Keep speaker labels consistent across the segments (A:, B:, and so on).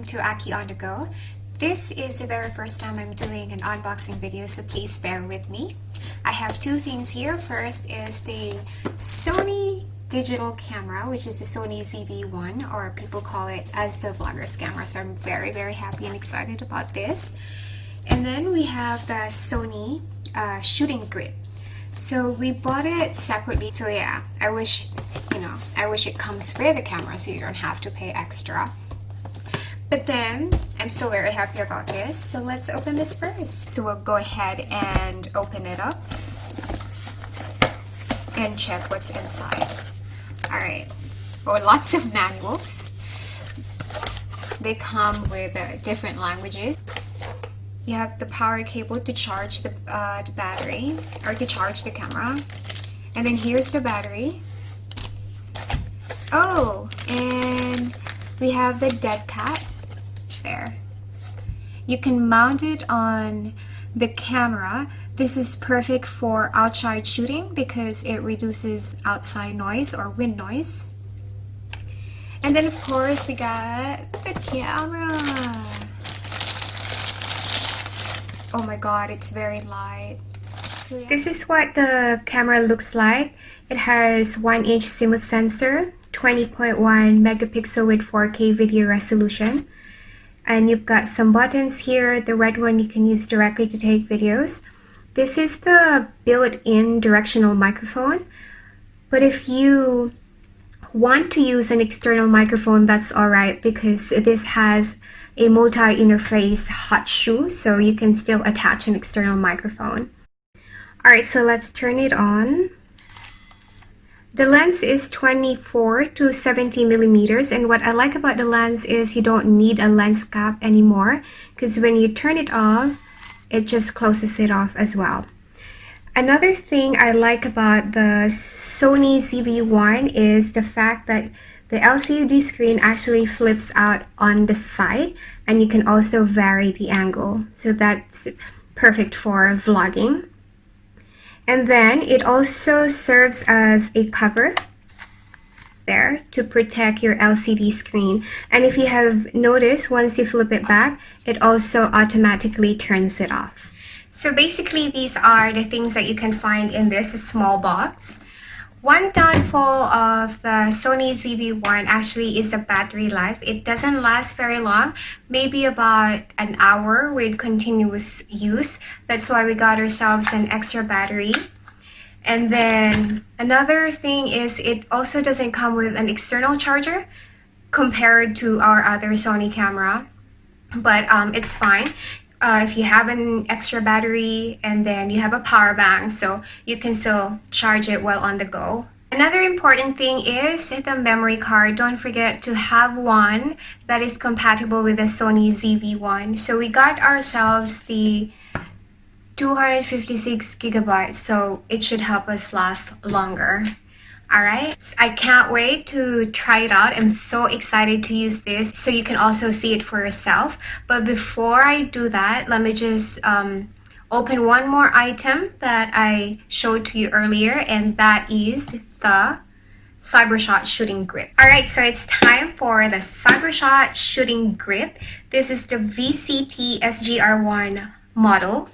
A: welcome to Aki on the Go. This is the very first time I'm doing an unboxing video, so please bear with me. I have two things here. First is the Sony digital camera, which is the Sony ZV-1, or people call it as the vlogger's camera, so I'm very happy and excited about this. And then we have the Sony shooting grip. So we bought it separately, so yeah, I wish it comes with the camera so you don't have to pay extra. But then I'm still very happy about this, so let's open this first. So we'll go ahead and open it up and check what's inside. Alright, lots of manuals. They come with different languages. You have the power cable to charge the battery, or to charge the camera. And then here's the battery. Oh, and we have the dead cat there. You can mount it on the camera. This is perfect for outside shooting because it reduces outside noise or wind noise. And then of course we got the camera. Oh my god, it's very light. So yeah. This is what the camera looks like. It has 1-inch CMOS sensor, 20.1 megapixel with 4K video resolution. And you've got some buttons here. The red one you can use directly to take videos. This is the built-in directional microphone. But if you want to use an external microphone, that's alright, because this has a multi-interface hot shoe, so you can still attach an external microphone. Alright, so let's turn it on. The lens is 24 to 70 millimeters, and what I like about the lens is you don't need a lens cap anymore, because when you turn it off, it just closes it off as well. Another thing I like about the Sony ZV-1 is the fact that the LCD screen actually flips out on the side, and you can also vary the angle. So that's perfect for vlogging. And then it also serves as a cover there to protect your LCD screen. And if you have noticed, once you flip it back, it also automatically turns it off. So basically these are the things that you can find in this small box. One downfall of the Sony ZV-1 actually is the battery life. It doesn't last very long, maybe about an hour with continuous use. That's why we got ourselves an extra battery. And then another thing is it also doesn't come with an external charger compared to our other Sony camera, but it's fine. If you have an extra battery and then you have a power bank, so you can still charge it while on the go. Another important thing is the memory card. Don't forget to have one that is compatible with the Sony ZV-1. So we got ourselves the 256 gigabytes, so it should help us last longer. Alright, I can't wait to try it out. I'm so excited to use this so you can also see it for yourself. But before I do that, let me just open one more item that I showed to you earlier, and that is the CyberShot shooting grip. Alright, so it's time for the CyberShot shooting grip. This is the VCT SGR1 model.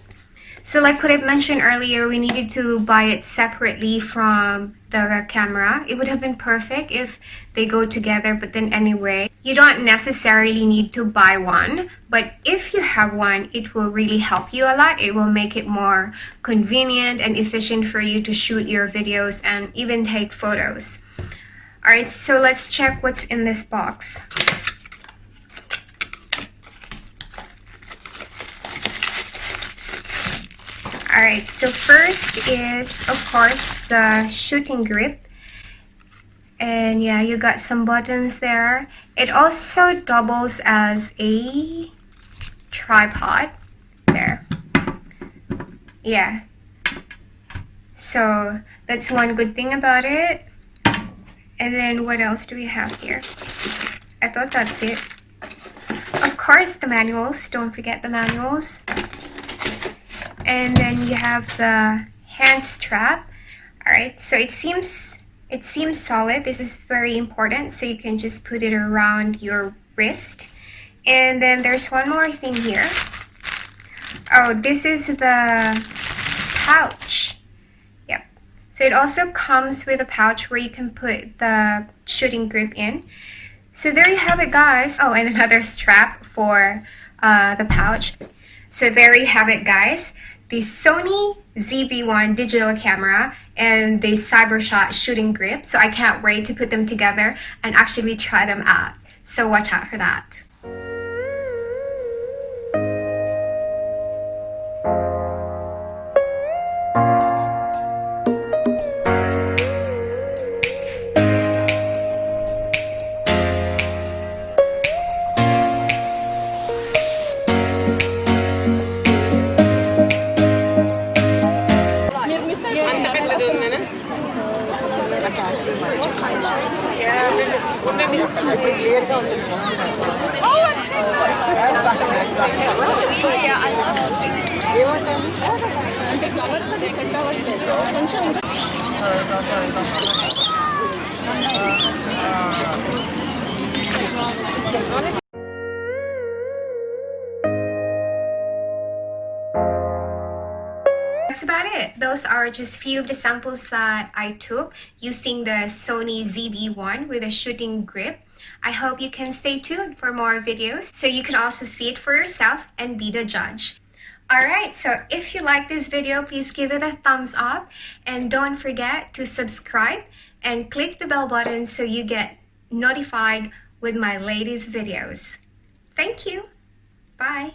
A: So like what I mentioned earlier, we needed to buy it separately from the camera. It would have been perfect if they go together, but then anyway, you don't necessarily need to buy one. But if you have one, it will really help you a lot. It will make it more convenient and efficient for you to shoot your videos and even take photos. Alright, so let's check what's in this box. Alright, so first is, of course, the shooting grip. And yeah, you got some buttons there. It also doubles as a tripod there. Yeah. So that's one good thing about it. And then what else do we have here? I thought that's it. Of course, the manuals. Don't forget the manuals. And then you have the hand strap. Alright, so it seems solid. This is very important, so you can just put it around your wrist. And then there's one more thing here. Oh, this is the pouch. Yep. So it also comes with a pouch where you can put the shooting grip in. So there you have it, guys. Oh, and another strap for the pouch. So there you have it, guys. The Sony ZV digital camera and the CyberShot shooting grip. So I can't wait to put them together and actually try them out. So watch out for that. That's about it. Those are just few of the samples that I took using the Sony ZV with a shooting grip. I hope you can stay tuned for more videos so you can also see it for yourself and be the judge. Alright, so if you like this video, please give it a thumbs up and don't forget to subscribe and click the bell button so you get notified with my latest videos. Thank you. Bye.